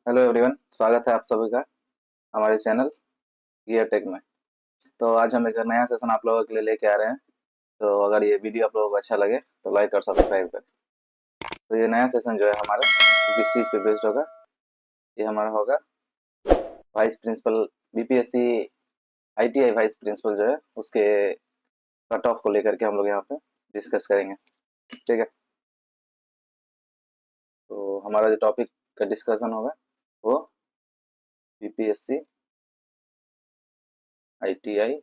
Hello everyone, स्वागत है आप सभी का हमारे चैनल गियर टेक में। तो आज हम एक नया सेशन आप लोगों के लिए लेके आ रहे हैं। तो अगर ये वीडियो आप लोगों को अच्छा लगे तो लाइक और सब्सक्राइब करें। तो ये नया सेशन जो है हमारा किस चीज़ पे बेस्ड होगा, ये हमारा होगा vice principal BPSC ITI vice principal जो है उसके कट ऑफ को लेकर के हम लोग यहाँ पे डिस्कस करेंगे। ठीक है, तो हमारा जो टॉपिक का डिस्कशन होगा वो BPSC ITI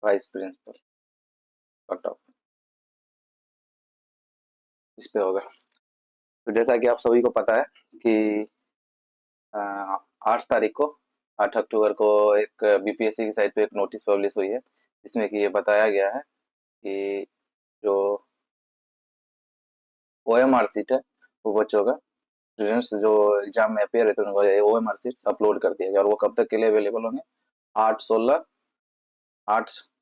vice principal cut off इस पे होगा। तो जैसा कि आप सभी को पता है कि 8 तारीख को 8 अक्टूबर को एक बीपीएससी की साइट पे एक नोटिस पब्लिश हुई है, जिसमें कि ये बताया गया है कि जो ओएमआर सीट है वो बच्चों का स्टूडेंट्स जो एग्जाम में अपेयर रहते हैं उनको ओएमआर सीट अपलोड कर दिया गया और वो कब तक के लिए अवेलेबल होंगे, 8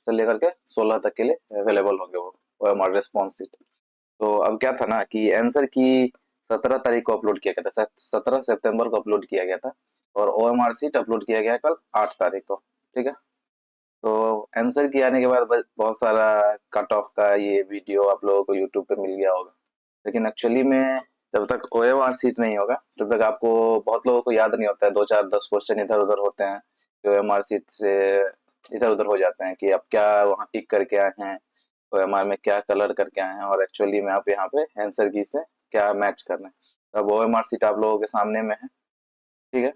से लेकर के 16 तक के लिए अवेलेबल होंगे वो ओएमआर रिस्पॉन्स सीट। तो अब क्या था ना कि आंसर की 17 तारीख को अपलोड किया गया था, 17 सितंबर को अपलोड किया गया था और ओएमआर सीट अपलोड किया गया कल 8 तारीख को। ठीक है, तो आंसर की आने के बाद बहुत सारा कट ऑफ का ये वीडियो आप लोगों को यूट्यूब पे मिल गया होगा, लेकिन एक्चुअली में जब तक ओएमआर सीट नहीं होगा तब तक आपको बहुत लोगों को याद नहीं होता है, 2 4 10 क्वेश्चन इधर उधर होते हैं जो ओएमआर सीट से इधर उधर हो जाते हैं कि आप क्या वहाँ टिक करके आए हैं, ओएमआर में क्या कलर करके आए हैं और एक्चुअली में आप यहाँ पे आंसर की से क्या मैच करना है। तो अब ओएमआर सीट आप लोगों के सामने में है। ठीक है,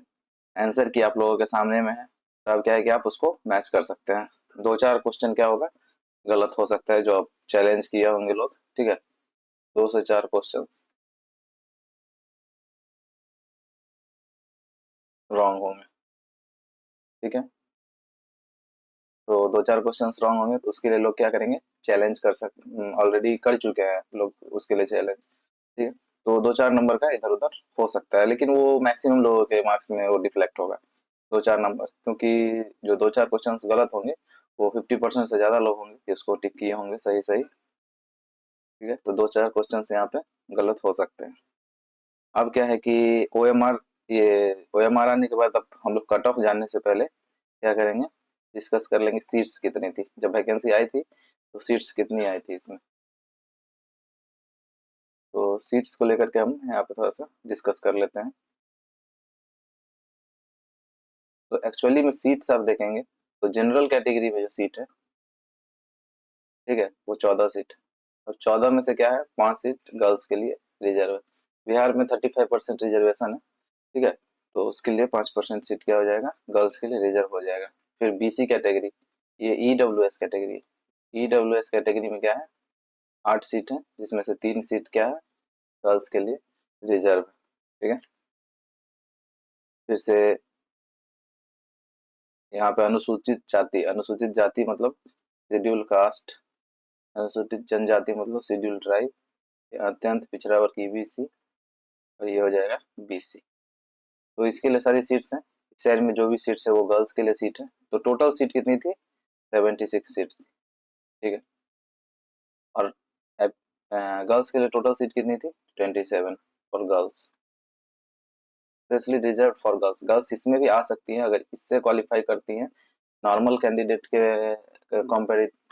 आंसर की आप लोगों के सामने में है, तो अब क्या है कि आप उसको मैच कर सकते हैं। 2 4 क्वेश्चन क्या होगा, गलत हो सकता है जो आप चैलेंज किए होंगे लोग। ठीक है, 2 से 4 क्वेश्चन रॉन्ग होंगे। ठीक है, तो 2 4 क्वेश्चन रॉन्ग होंगे तो उसके लिए लोग क्या करेंगे, चैलेंज कर सकते, ऑलरेडी कर चुके हैं लोग उसके लिए चैलेंज। ठीक है, तो 2 4 नंबर का इधर उधर हो सकता है, लेकिन वो मैक्सिमम लोगों के मार्क्स में वो डिफ्लेक्ट होगा 2 4 नंबर, क्योंकि जो 2 4 क्वेश्चन गलत होंगे वो 50% से ज्यादा लोग होंगे कि उसको टिक किए होंगे सही सही। ठीक है, तो 2 4 क्वेश्चन यहाँ पे गलत हो सकते हैं। अब क्या है कि ओएमआर ये ओएमआर आने के बाद अब हम लोग कट ऑफ जानने से पहले क्या करेंगे, डिस्कस कर लेंगे सीट्स कितनी थी जब वैकेंसी आई थी, तो सीट्स कितनी आई थी इसमें। तो सीट्स को लेकर के हम यहाँ पे थोड़ा सा डिस्कस कर लेते हैं। तो एक्चुअली में सीट्स आप देखेंगे तो जनरल कैटेगरी में जो सीट है, ठीक है, वो 14 सीट। अब 14 में से क्या है, 5 सीट गर्ल्स के लिए रिजर्व है। बिहार में 35% रिजर्वेशन है। ठीक है, तो उसके लिए 5% सीट क्या हो जाएगा, गर्ल्स के लिए रिजर्व हो जाएगा। फिर बीसी कैटेगरी, ये ईडब्ल्यूएस कैटेगरी। ईडब्ल्यूएस कैटेगरी में क्या है, 8 सीट है जिसमें से 3 सीट क्या है, गर्ल्स के लिए रिजर्व है। ठीक है, फिर से यहाँ पे अनुसूचित जाति मतलब शेड्यूल कास्ट, अनुसूचित जनजाति मतलब शेड्यूल ट्राइब, अत्यंत पिछड़ा वर्ग ईबीसी, और ये हो जाएगा बीसी। तो इसके लिए सारी सीट्स हैं, शहर में जो भी सीट्स है वो गर्ल्स के लिए सीट है। तो टोटल सीट कितनी थी, 76 सीट थी। ठीक है, और गर्ल्स के लिए टोटल सीट कितनी थी, 27 for girls, specially reserve for girls. Girls इसमें भी आ सकती हैं अगर इससे क्वालिफाई करती हैं, नॉर्मल कैंडिडेट के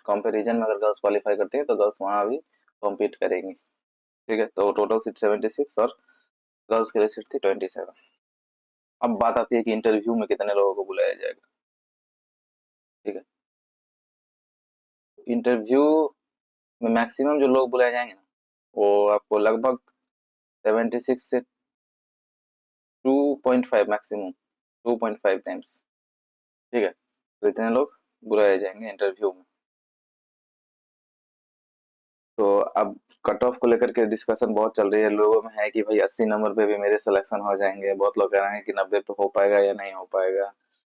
कंपेरिजन में अगर गर्ल्स क्वालिफाई करती हैं तो गर्ल्स वहाँ भी कॉम्पीट करेंगी। ठीक है, तो टोटल सीट 76 और गर्ल्स के लिए सीट थी 27। अब बात आती है कि इंटरव्यू में कितने लोगों को बुलाया जाएगा। ठीक है, इंटरव्यू में मैक्सिमम जो लोग बुलाए जाएंगे ना, वो आपको लगभग 76 से 2.5, मैक्सिमम 2.5 टाइम्स। ठीक है, तो इतने लोग बुलाए जाएंगे इंटरव्यू में। तो अब कट ऑफ को लेकर के डिस्कशन बहुत चल रही है, लोगों में है कि भाई 80 नंबर पे भी मेरे सिलेक्शन हो जाएंगे, बहुत लोग कह रहे हैं कि 90 पे हो पाएगा या नहीं हो पाएगा,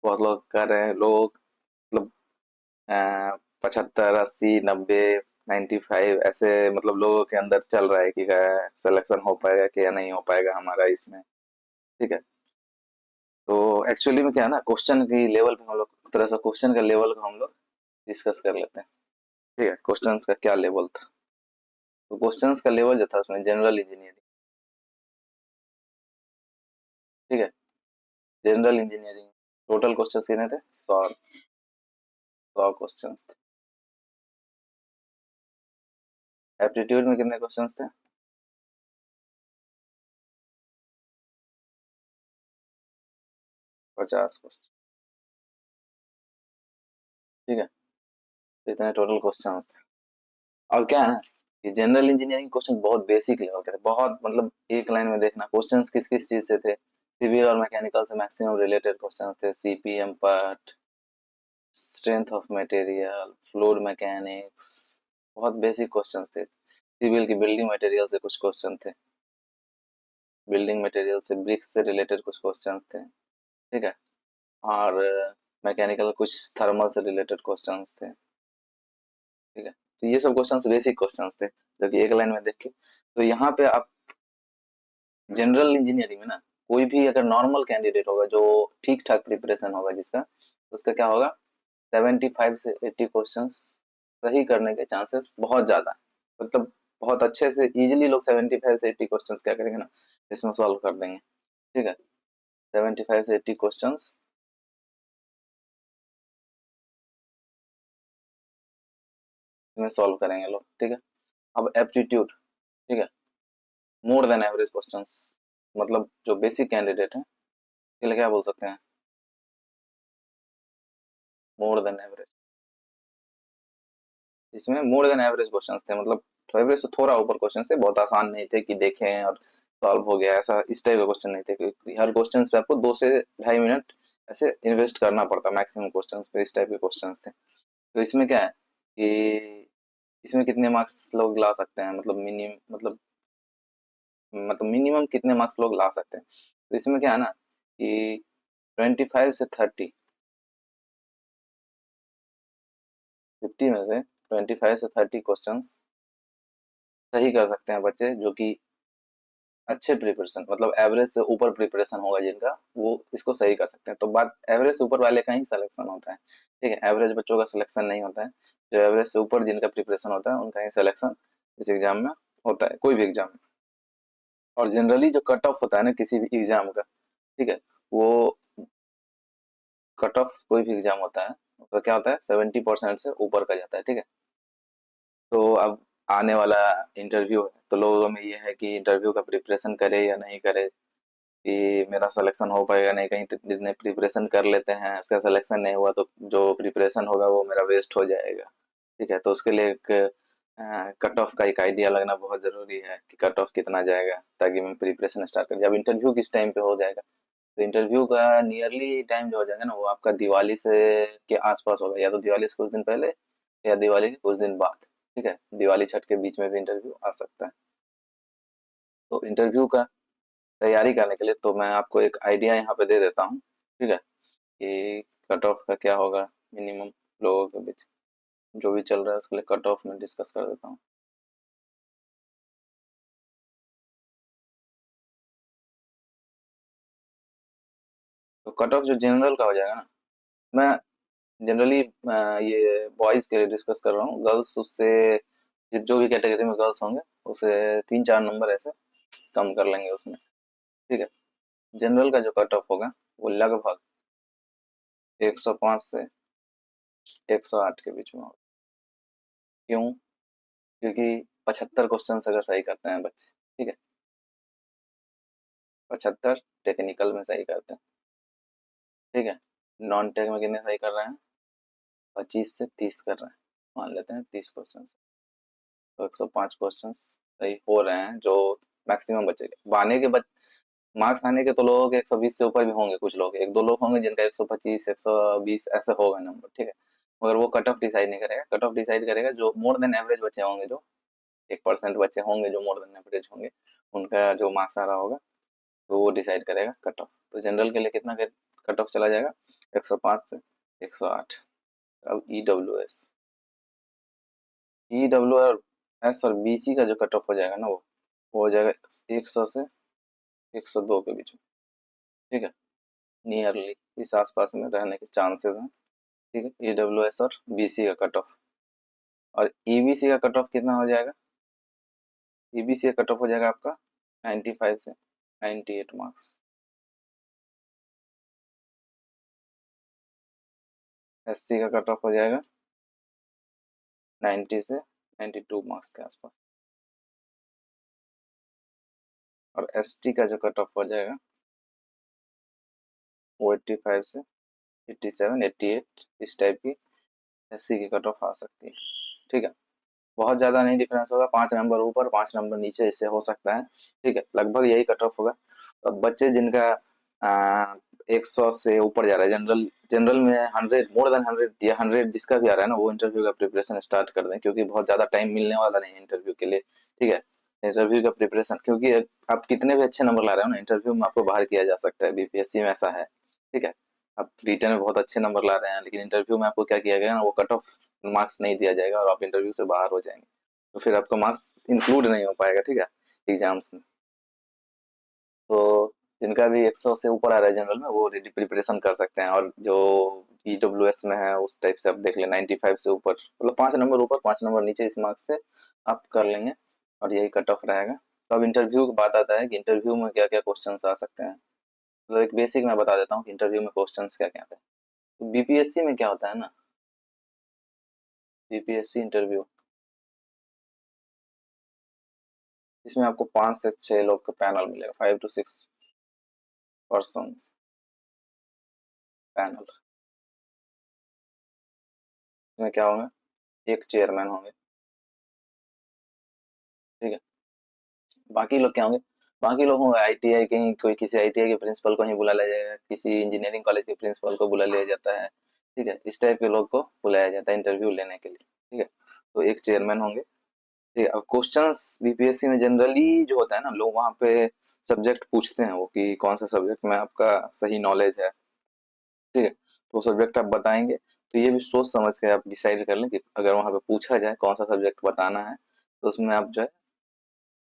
बहुत लोग कह रहे हैं, लोग मतलब 75 80 90 95 ऐसे मतलब लोगों के अंदर चल रहा है कि सिलेक्शन हो पाएगा कि या नहीं हो पाएगा हमारा इसमें। ठीक है, तो एक्चुअली में क्या है ना, क्वेश्चन की लेवल पे हम लोग थोड़ा सा क्वेश्चन का लेवल को हम लोग डिस्कस कर लेते हैं। ठीक है, क्वेश्चंस का क्या लेवल था, तो क्वेश्चंस का लेवल जो था उसमें जनरल इंजीनियरिंग, ठीक है। जनरल इंजीनियरिंग टोटल क्वेश्चन कितने थे? 100 क्वेश्चन थे। एप्टीट्यूड में कितने क्वेश्चन थे? 50 क्वेश्चन। ठीक है, तो इतने टोटल क्वेश्चन थे। और क्या है ना कि जनरल इंजीनियरिंग क्वेश्चन बहुत बेसिक लेवल के थे, बहुत मतलब एक लाइन में देखना क्वेश्चंस किस किस चीज से थे। सिविल और मैकेनिकल से मैक्सिमम रिलेटेड क्वेश्चंस थे, CPM part, strength of material, fluid mechanics, बहुत बेसिक क्वेश्चंस थे। सिविल की बिल्डिंग मटेरियल से कुछ क्वेश्चन थे, बिल्डिंग मटेरियल से ब्रिक्स से रिलेटेड कुछ क्वेश्चंस थे। ठीक है। और मैकेनिकल कुछ थर्मल से रिलेटेड क्वेश्चंस थे। ठीक है, तो ये सब क्वेश्चंस बेसिक क्वेश्चंस थे जो कि एक लाइन में देख के। तो यहाँ पे आप जनरल इंजीनियरिंग में ना कोई भी अगर नॉर्मल कैंडिडेट होगा जो ठीक ठाक प्रिपरेशन होगा जिसका, उसका क्या होगा, 75 से 80 क्वेश्चन सही करने के चांसेस बहुत ज्यादा है। मतलब बहुत अच्छे से इजीली लोग 75 से 80 क्वेश्चन क्या करेंगे ना, इसमें सॉल्व कर देंगे। ठीक है, 75 से 80 क्वेश्चन इसमें सॉल्व करेंगे लोग। ठीक है। अब एप्टीट्यूड, ठीक है, मोर देन एवरेज क्वेश्चन, मतलब जो बेसिक कैंडिडेट है इसके लिए क्या बोल सकते हैं, मोर देन एवरेज। इसमें मोर देन एवरेज क्वेश्चन थे, मतलब एवरेज से थोड़ा ऊपर क्वेश्चन थे, बहुत आसान नहीं थे कि देखें और सॉल्व हो गया, ऐसा इस टाइप का क्वेश्चन नहीं थे, क्योंकि हर क्वेश्चन पे आपको 2 से ढाई मिनट ऐसे इन्वेस्ट करना पड़ता मैक्सिमम क्वेश्चन पे, इस टाइप के क्वेश्चन थे। तो इसमें क्या है कि इसमें कितने मार्क्स लोग ला सकते हैं, मतलब मिनिमम कितने मार्क्स लोग ला सकते हैं। तो इसमें क्या है ना कि 25 से 30, 50 में से 25 से 30 क्वेश्चन सही कर सकते हैं बच्चे जो कि अच्छे प्रिपरेशन, मतलब एवरेज से ऊपर प्रिपरेशन होगा जिनका, वो इसको सही कर सकते हैं। तो बात एवरेज से ऊपर वाले का ही सिलेक्शन होता है। ठीक है, एवरेज बच्चों का सिलेक्शन नहीं होता है। जो एवरेज से ऊपर जिनका प्रिपरेशन होता है उनका ही सिलेक्शन इस एग्जाम में होता है, कोई भी एग्जाम में। और जनरली जो कट ऑफ होता है ना किसी भी एग्जाम का, ठीक है, वो कट ऑफ कोई भी एग्जाम होता है उसका क्या होता है, 70% से ऊपर का जाता है। ठीक है। तो अब आने वाला इंटरव्यू है, तो लोगों में ये है कि इंटरव्यू का प्रिपरेशन करे या नहीं करे, कि मेरा सिलेक्शन हो पाएगा नहीं, कहीं जितने प्रिपरेशन कर लेते हैं उसका सिलेक्शन नहीं हुआ तो जो प्रिपरेशन होगा वो मेरा वेस्ट हो जाएगा। ठीक है, तो उसके लिए एक कट ऑफ का एक आइडिया लगना बहुत जरूरी है कि कट ऑफ कितना जाएगा, ताकि मैं प्रिपरेशन स्टार्ट कर। जब इंटरव्यू किस टाइम पे हो जाएगा, तो इंटरव्यू का नियरली टाइम जो हो जाएगा ना वो आपका दिवाली से के आसपास होगा, या तो दिवाली से कुछ दिन पहले या दिवाली के कुछ दिन बाद। ठीक है, दिवाली छठ के बीच में भी इंटरव्यू आ सकता है। तो इंटरव्यू का तैयारी करने के लिए तो मैं आपको एक आइडिया यहाँ पे दे देता हूँ। ठीक है, कि कट ऑफ का क्या होगा मिनिमम लोगों के बीच, जो भी चल रहा है उसके लिए कट ऑफ में डिस्कस कर देता हूँ। तो कट ऑफ जो जनरल का हो जाएगा ना, मैं जनरली ये बॉयज के लिए डिस्कस कर रहा हूँ, गर्ल्स उससे जो भी कैटेगरी में गर्ल्स होंगे उसे 3-4 नंबर ऐसे कम कर लेंगे उसमें से। ठीक है, जनरल का जो कट ऑफ होगा वो लगभग 105 से 108 के बीच में होगा। क्यों? क्योंकि 75 क्वेश्चन अगर सही करते हैं बच्चे, ठीक है, 75 टेक्निकल में सही करते हैं। ठीक है, नॉन टेक में कितने सही कर रहे हैं, 25 से 30 कर रहे हैं, मान लेते हैं 30 क्वेश्चन, तो 105 क्वेश्चन सही हो रहे हैं जो मैक्सिमम बच्चे के आने के बच मार्क्स आने के, तो लोगों के 120 से ऊपर भी होंगे, कुछ लोग एक दो लोग होंगे जिनका 125 120 ऐसे होगा नंबर। ठीक है, मगर वो कट ऑफ डिसाइड नहीं करेगा, कट ऑफ डिसाइड करेगा जो मोर देन एवरेज बच्चे होंगे, जो 1% बच्चे होंगे जो मोर देन एवरेज होंगे, उनका जो मार्क्स आ रहा होगा तो वो डिसाइड करेगा कट ऑफ। तो जनरल के लिए कितना कट ऑफ चला जाएगा, 105 से 108। अब ई डब्ल्यू एस और बीसी का जो कट ऑफ हो जाएगा ना वो हो जाएगा 100 से 102 के बीच में। ठीक है, नियरली इस आसपास में रहने के चांसेस हैं। ठीक है, ई डब्ल्यू एस और बीसी का कट ऑफ। और ईबीसी का कट ऑफ कितना हो जाएगा, ईबीसी का कट ऑफ हो जाएगा आपका 95 से 98 मार्क्स। एससी का कट ऑफ हो जाएगा 90 से 92 मार्क्स के आसपास, और एसटी का जो कट ऑफ हो जाएगा वो 85 से 87 88 इस टाइप की एससी की कट ऑफ आ सकती है। ठीक है, बहुत ज़्यादा नहीं डिफरेंस होगा, 5 नंबर ऊपर 5 नंबर नीचे इससे हो सकता है। ठीक है, लगभग यही कट ऑफ होगा। अब बच्चे जिनका 100 से ऊपर जा रहा है, जनरल जनरल में 100 मोर देन 100 या 100 जिसका भी आ रहा है ना, वो इंटरव्यू का प्रिपरेशन स्टार्ट कर दें, क्योंकि बहुत ज़्यादा टाइम मिलने वाला नहीं है इंटरव्यू के लिए। ठीक है, इंटरव्यू का प्रिपरेशन, क्योंकि आप कितने भी अच्छे नंबर ला रहे हो ना, इंटरव्यू में आपको बाहर किया जा सकता है, बीपीएससी में ऐसा है। ठीक है, आप रिटर्न में बहुत अच्छे नंबर ला रहे हैं, लेकिन इंटरव्यू में आपको क्या किया गया ना, वो कट ऑफ मार्क्स नहीं दिया जाएगा और आप इंटरव्यू से बाहर हो जाएंगे, तो फिर आपका मार्क्स इंक्लूड नहीं हो पाएगा। ठीक है, एग्जाम्स में। तो जिनका भी 100 से ऊपर आ रहा है जनरल में, वो रेडी प्रिपरेशन कर सकते हैं, और जो ईडब्ल्यूएस में है उस टाइप से आप देख लें 95 से ऊपर, मतलब 5 नंबर ऊपर 5 नंबर नीचे इस मार्क्स से आप कर लेंगे, और यही कट ऑफ रहेगा। तो अब इंटरव्यू की बात आता है कि इंटरव्यू में क्या क्या क्वेश्चन आ सकते हैं। तो एक बेसिक मैं बता देता हूँ कि इंटरव्यू में क्वेश्चन क्या क्या आते हैं। तो बीपीएससी में क्या होता है ना, बीपीएससी इंटरव्यू, इसमें आपको 5 से 6 लोग का पैनल मिलेगा, 5 to 6 पर्सन पैनल। इसमें क्या होंगे, एक चेयरमैन होंगे। ठीक है, बाकी लोग क्या होंगे, बाकी लोग होंगे आईटीआई के ही, कोई किसी आईटीआई के प्रिंसिपल को ही बुला लिया जाएगा, किसी इंजीनियरिंग कॉलेज के प्रिंसिपल को बुला लिया जाता है। ठीक है, इस टाइप के लोग को बुलाया जाता है इंटरव्यू लेने के लिए। ठीक है, तो एक चेयरमैन होंगे। ठीक है, अब क्वेश्चंस बीपीएससी में जनरली जो होता है ना, लोग वहाँ पे सब्जेक्ट पूछते हैं वो, कि कौन सा सब्जेक्ट में आपका सही नॉलेज है। ठीक है, तो सब्जेक्ट आप बताएंगे, तो ये भी सोच समझ के आप डिसाइड कर लें कि अगर वहाँ पे पूछा जाए कौन सा सब्जेक्ट बताना है, तो उसमें आप जो है,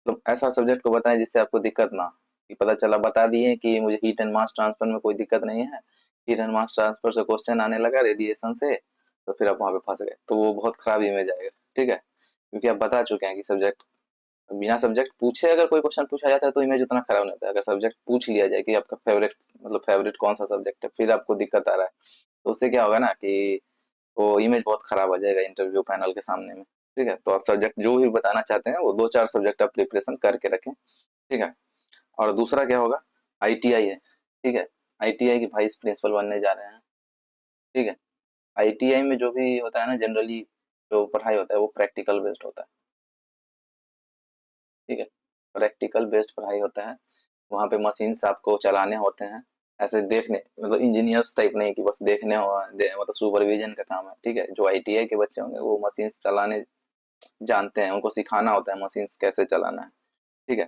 तो ऐसा सब्जेक्ट को बताएं जिससे आपको दिक्कत ना हो। कि पता चला बता दिए कि मुझे हीट एंड मास ट्रांसफर में कोई दिक्कत नहीं है, हीट एंड मास ट्रांसफर से क्वेश्चन आने लगा रेडिएशन से, तो फिर आप वहाँ पे फंस गए, तो वो बहुत खराब इमेज आएगा। ठीक है, क्योंकि आप बता चुके हैं कि सब्जेक्ट, बिना सब्जेक्ट पूछे अगर कोई क्वेश्चन पूछा जाता है तो इमेज उतना खराब नहीं होता है। अगर सब्जेक्ट पूछ लिया जाए कि आपका फेवरेट, मतलब फेवरेट कौन सा सब्जेक्ट है, फिर आपको दिक्कत आ रहा है, तो उससे क्या होगा ना कि वो इमेज बहुत खराब आ जाएगा इंटरव्यू पैनल के सामने में। ठीक है, तो आप सब्जेक्ट जो भी बताना चाहते हैं वो 2-4 सब्जेक्ट आप प्रिपरेशन करके रखें। ठीक है, और दूसरा क्या होगा, आईटीआई है। ठीक है, आईटीआई के वाइस प्रिंसिपल बनने जा रहे हैं। ठीक है, आईटीआई में जो भी होता है ना, जनरली जो पढ़ाई होता है वो प्रैक्टिकल बेस्ड होता है। ठीक है, प्रैक्टिकल बेस्ड पढ़ाई होता है। वहाँ पे मशीन्स आपको चलाने होते हैं, ऐसे देखने, मतलब इंजीनियर्स टाइप नहीं कि बस देखने हो मतलब सुपरविजन का काम है। ठीक है, जो आईटीआई के बच्चे होंगे वो मशीन्स चलाने जानते हैं, उनको सिखाना होता है मशीन्स कैसे चलाना है। ठीक है,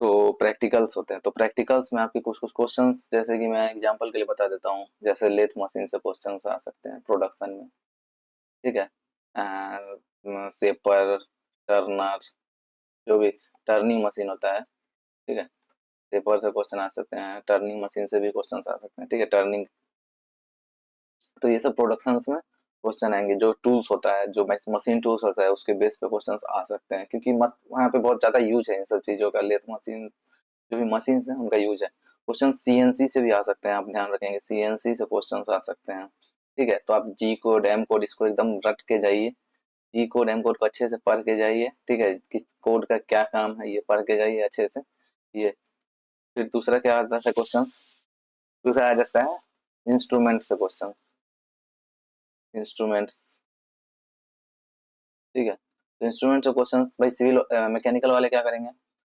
तो प्रैक्टिकल्स होते हैं, तो प्रैक्टिकल्स में आपके कुछ कुछ क्वेश्चंस, जैसे कि मैं एग्जांपल के लिए बता देता हूँ, जैसे लेथ मशीन से क्वेश्चंस आ सकते हैं प्रोडक्शन में। ठीक है, शेपर, टर्नर, जो भी टर्निंग मशीन होता है। ठीक है, शेपर से क्वेश्चन आ सकते हैं, टर्निंग मशीन से भी क्वेश्चन आ सकते हैं। ठीक है, टर्निंग, तो ये सब प्रोडक्शंस में क्वेश्चन आएंगे। जो टूल्स होता है, जो मशीन टूल्स होता है, उसके बेस पे क्वेश्चंस आ सकते हैं, क्योंकि मस्त वहाँ पे बहुत ज्यादा यूज है इन सब चीजों का, लेथ मशीन, जो भी मशीन है उनका यूज है। क्वेश्चन सीएनसी से भी आ सकते हैं, आप ध्यान रखेंगे सीएनसी से क्वेश्चन आ सकते हैं। ठीक है, तो आप जी कोड एम कोड इसको एकदम रट के जाइए, जी कोड एम कोड को अच्छे से पढ़ के जाइए। ठीक है, किस कोड का क्या काम है ये पढ़ के जाइए अच्छे से। ये फिर दूसरा क्या आता है क्वेश्चन, दूसरा आ जाता है इंस्ट्रूमेंट से क्वेश्चन, इंस्ट्रूमेंट्स। ठीक है, तो इंस्ट्रूमेंट से क्वेश्चंस भाई, सिविल मैकेनिकल वाले क्या करेंगे,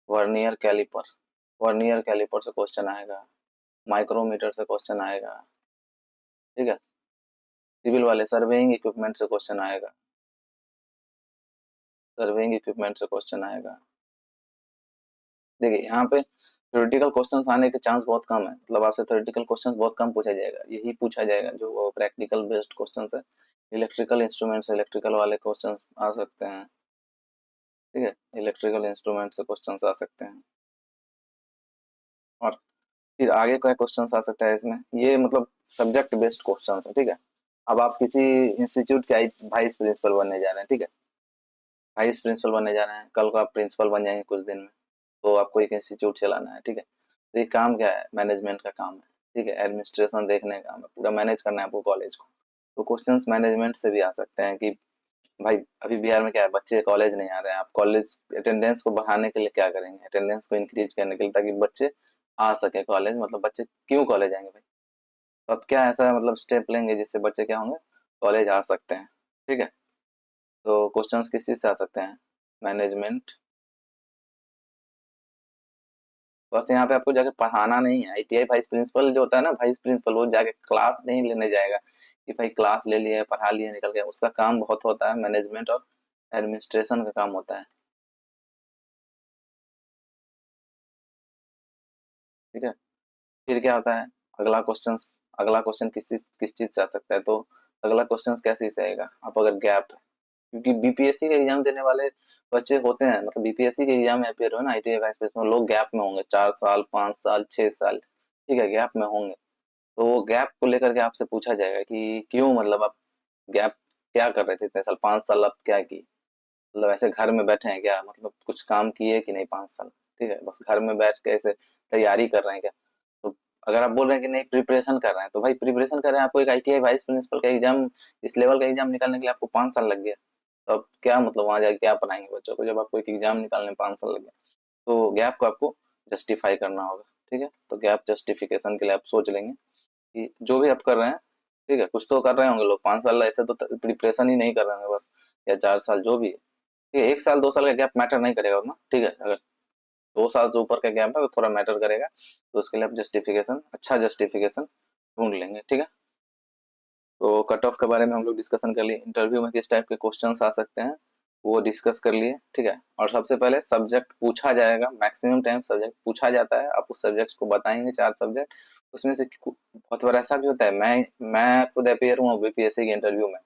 वर्नियर कैलिपर, वर्नियर कैलिपर से क्वेश्चन आएगा, माइक्रोमीटर से क्वेश्चन आएगा। ठीक है, सिविल वाले सर्वेइंग इक्विपमेंट से क्वेश्चन आएगा, सर्वेइंग इक्विपमेंट से क्वेश्चन आएगा। देखिए यहाँ पे थ्योरेटिकल क्वेश्चंस आने के चांस बहुत कम है, मतलब आपसे थ्योरेटिकल क्वेश्चंस बहुत कम पूछा जाएगा, यही पूछा जाएगा जो प्रैक्टिकल बेस्ड क्वेश्चंस है। इलेक्ट्रिकल इंस्ट्रूमेंट से इलेक्ट्रिकल वाले क्वेश्चंस आ सकते हैं। ठीक है, इलेक्ट्रिकल इंस्ट्रूमेंट से क्वेश्चंस आ सकते हैं, और फिर आगे क्या क्वेश्चन आ सकता है इसमें, ये मतलब सब्जेक्ट बेस्ड क्वेश्चन है। ठीक है, अब आप किसी इंस्टीट्यूट के वाइस प्रिंसिपल बनने जा रहे हैं। ठीक है, वाइस प्रिंसिपल बनने जा रहे हैं, कल को आप प्रिंसिपल बन जाएंगे कुछ दिन में, तो आपको एक इंस्टीट्यूट चलाना है। ठीक है, तो ये काम क्या है, मैनेजमेंट का काम है। ठीक है, एडमिनिस्ट्रेशन देखने का काम है, पूरा मैनेज करना है आपको कॉलेज को। तो क्वेश्चंस मैनेजमेंट से भी आ सकते हैं कि भाई अभी बिहार में क्या है, बच्चे कॉलेज नहीं आ रहे हैं, आप कॉलेज अटेंडेंस को बढ़ाने के लिए क्या करेंगे, अटेंडेंस को इंक्रीज करने के लिए, ताकि बच्चे आ सके कॉलेज, मतलब बच्चे क्यों कॉलेज आएंगे भाई। तो अब क्या ऐसा मतलब स्टेप लेंगे जिससे बच्चे क्या होंगे, कॉलेज आ सकते हैं। ठीक है, तो क्वेश्चंस किस चीज से आ सकते हैं, मैनेजमेंट। बस यहाँ पे आपको जाके पढ़ाना नहीं है, आईटीआई वाइस प्रिंसिपल जो होता है ना, वाइस प्रिंसिपल, वो जाके क्लास नहीं लेने जाएगा कि भाई क्लास ले लिए पढ़ा लिए निकल गया, उसका काम बहुत होता है मैनेजमेंट और एडमिनिस्ट्रेशन का काम होता है। ठीक है, फिर क्या होता है, अगला क्वेश्चन किस चीज से आ सकता है, तो अगला क्वेश्चन कैसे से आएगा, आप अगर गैप, क्योंकि बीपीएससी का एग्जाम देने वाले बच्चे होते हैं, मतलब बीपीएससी के एग्जाम में अपेयर हो ना आईटीआई वाइस प्रिंसिपल, लोग गैप में होंगे, 4 साल 5 साल 6 साल, ठीक है, गैप में होंगे। तो वो गैप को लेकर के आपसे पूछा जाएगा कि क्यों, मतलब आप गैप क्या कर रहे थे इतने साल, 5 साल आप क्या की, मतलब ऐसे घर में बैठे हैं क्या, मतलब कुछ काम किए कि नहीं 5 साल, ठीक है, बस घर में बैठ के ऐसे तैयारी कर रहे हैं क्या। तो अगर आप बोल रहे हैं कि नहीं प्रिपरेशन कर रहे हैं, तो भाई प्रिपरेशन कर रहे हैं, आपको एक आईटीआई वाइस प्रिंसिपल का एग्जाम, इस लेवल का एग्जाम निकालने के लिए आपको 5 साल लग गया, तो अब क्या मतलब वहां जाके क्या पढ़ाएंगे बच्चों को, जब आपको एक एग्जाम निकालने में 5 साल लग गया। तो गैप को आपको जस्टिफाई करना होगा। ठीक है, तो गैप जस्टिफिकेशन के लिए आप सोच लेंगे कि जो भी आप कर रहे हैं, ठीक है, कुछ तो कर रहे होंगे लोग, 5 साल ऐसे तो प्रिपरेशन ही नहीं कर रहे होंगे बस, या 4 साल जो भी है। ठीक है, 1 साल 2 साल का गैप मैटर नहीं करेगा उतना, ठीक है, अगर 2 साल से ऊपर का गैप है तो थोड़ा मैटर करेगा, तो उसके लिए आप जस्टिफिकेशन, अच्छा जस्टिफिकेशन ढूंढ लेंगे। ठीक है, तो कट ऑफ के बारे में हम लोग डिस्कशन कर लिए, इंटरव्यू में किस टाइप के क्वेश्चंस आ सकते हैं वो डिस्कस कर लिए। ठीक है, और सबसे पहले सब्जेक्ट पूछा जाएगा, मैक्सिमम टाइम सब्जेक्ट पूछा जाता है, आप उस सब्जेक्ट को बताएंगे, 4 सब्जेक्ट, उसमें से बहुत बार ऐसा भी होता है, मैं खुद अपेयर हूँ बीपीएससी के इंटरव्यू में,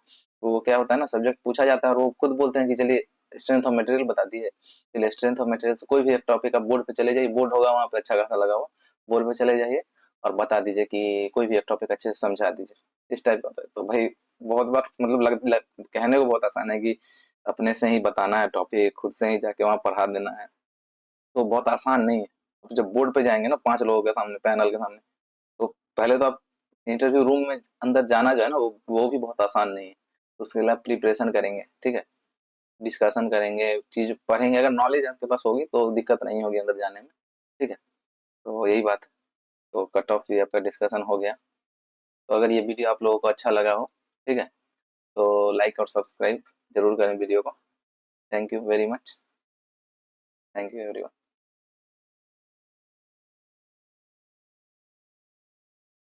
तो वो क्या होता है ना, सब्जेक्ट पूछा जाता है और वो खुद बोलते हैं कि चलिए स्ट्रेंथ ऑफ मटेरियल बता दिए, चलिए स्ट्रेंथ ऑफ मटेरियल से कोई भी एक टॉपिक, आप बोर्ड पे चले जाइए, बोर्ड होगा वहाँ पे अच्छा खासा लगा हुआ, बोर्ड पे चले जाइए और बता दीजिए कि कोई भी एक टॉपिक अच्छे से समझा दीजिए, इस टाइप का होता है। तो भाई बहुत बार मतलब कहने को बहुत आसान है कि अपने से ही बताना है टॉपिक, खुद से ही जाके वहां पढ़ा देना है, तो बहुत आसान नहीं है। अब जब बोर्ड पे जाएंगे ना 5 लोगों के सामने, पैनल के सामने, तो पहले तो आप इंटरव्यू रूम में अंदर जाना जो है ना, वो भी बहुत आसान नहीं है, तो उसके लिए आप प्रिपरेशन करेंगे, ठीक है, डिस्कशन करेंगे, चीज पढ़ेंगे, अगर नॉलेज आपके पास होगी तो दिक्कत नहीं होगी अंदर जाने में। ठीक है, तो यही बात है। तो कट ऑफ भी आपका डिस्कशन हो गया। तो अगर ये वीडियो आप लोगों को अच्छा लगा हो, ठीक है, तो लाइक और सब्सक्राइब जरूर करें वीडियो को। Thank you very much. Thank you everyone.